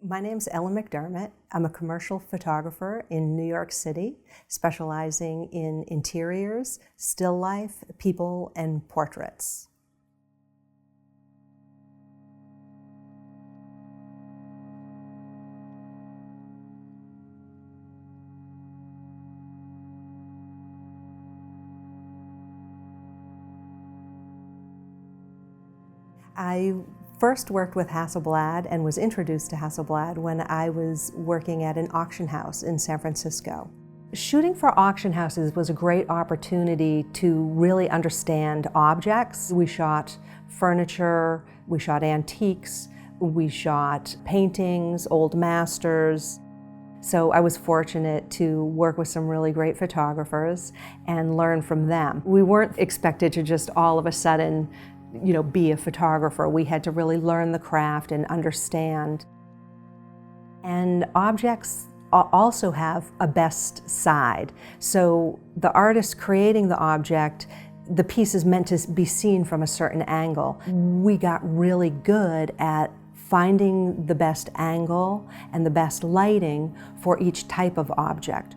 My name's Ellen McDermott. I'm a commercial photographer in New York City, specializing in interiors, still life, people, and portraits. I first worked with Hasselblad and was introduced to Hasselblad when I was working at an auction house in San Francisco. Shooting for auction houses was a great opportunity to really understand objects. We shot furniture, we shot antiques, we shot paintings, old masters. So I was fortunate to work with some really great photographers and learn from them. We weren't expected to just all of a sudden be a photographer. We had to really learn the craft and understand. And objects also have a best side. So the artist creating the object, the piece is meant to be seen from a certain angle. We got really good at finding the best angle and the best lighting for each type of object.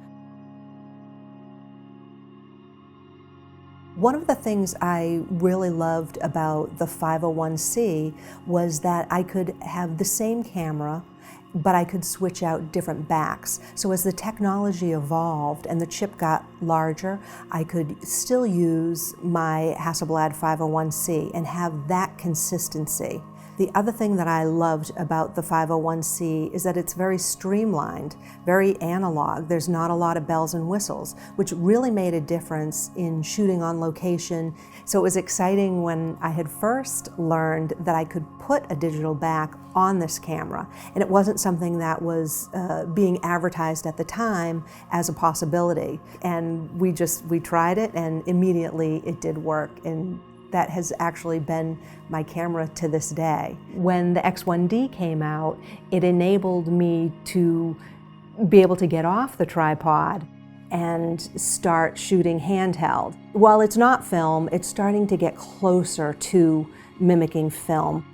One of the things I really loved about the 501C was that I could have the same camera, but I could switch out different backs. So as the technology evolved and the chip got larger, I could still use my Hasselblad 501C and have that consistency. The other thing that I loved about the 501C is that it's very streamlined, very analog. There's not a lot of bells and whistles, which really made a difference in shooting on location. So it was exciting when I had first learned that I could put a digital back on this camera. And it wasn't something that was being advertised at the time as a possibility. And we tried it, and immediately it did work. And that has actually been my camera to this day. When the X1D came out, it enabled me to be able to get off the tripod and start shooting handheld. While it's not film, it's starting to get closer to mimicking film.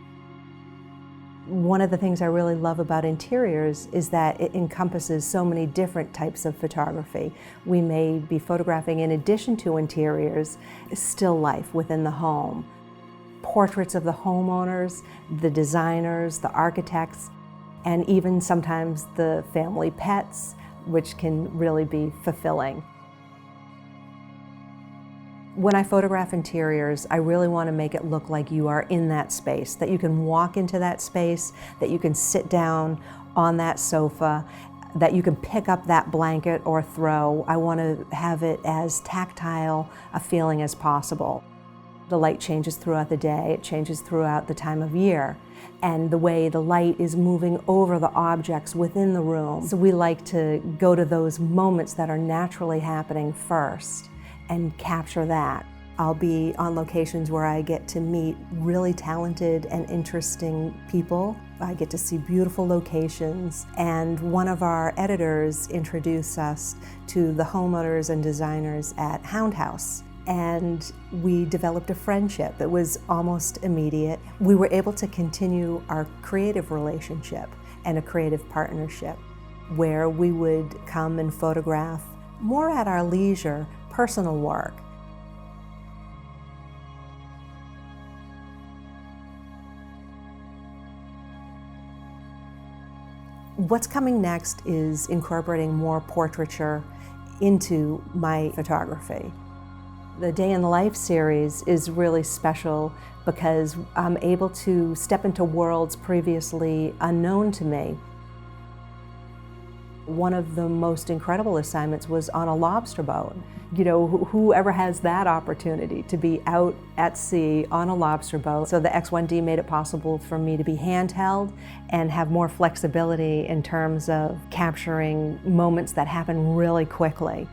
One of the things I really love about interiors is that it encompasses so many different types of photography. We may be photographing, in addition to interiors, still life within the home. Portraits of the homeowners, the designers, the architects, and even sometimes the family pets, which can really be fulfilling. When I photograph interiors, I really want to make it look like you are in that space, that you can walk into that space, that you can sit down on that sofa, that you can pick up that blanket or throw. I want to have it as tactile a feeling as possible. The light changes throughout the day, it changes throughout the time of year, and the way the light is moving over the objects within the room. So we like to go to those moments that are naturally happening first and capture that. I'll be on locations where I get to meet really talented and interesting people. I get to see beautiful locations, and one of our editors introduced us to the homeowners and designers at Hound House, and we developed a friendship. It was almost immediate. We were able to continue our creative relationship and a creative partnership where we would come and photograph more at our leisure, personal work. What's coming next is incorporating more portraiture into my photography. The Day in the Life series is really special because I'm able to step into worlds previously unknown to me. One of the most incredible assignments was on a lobster boat. Whoever has that opportunity to be out at sea on a lobster boat. So the X1D made it possible for me to be handheld and have more flexibility in terms of capturing moments that happen really quickly.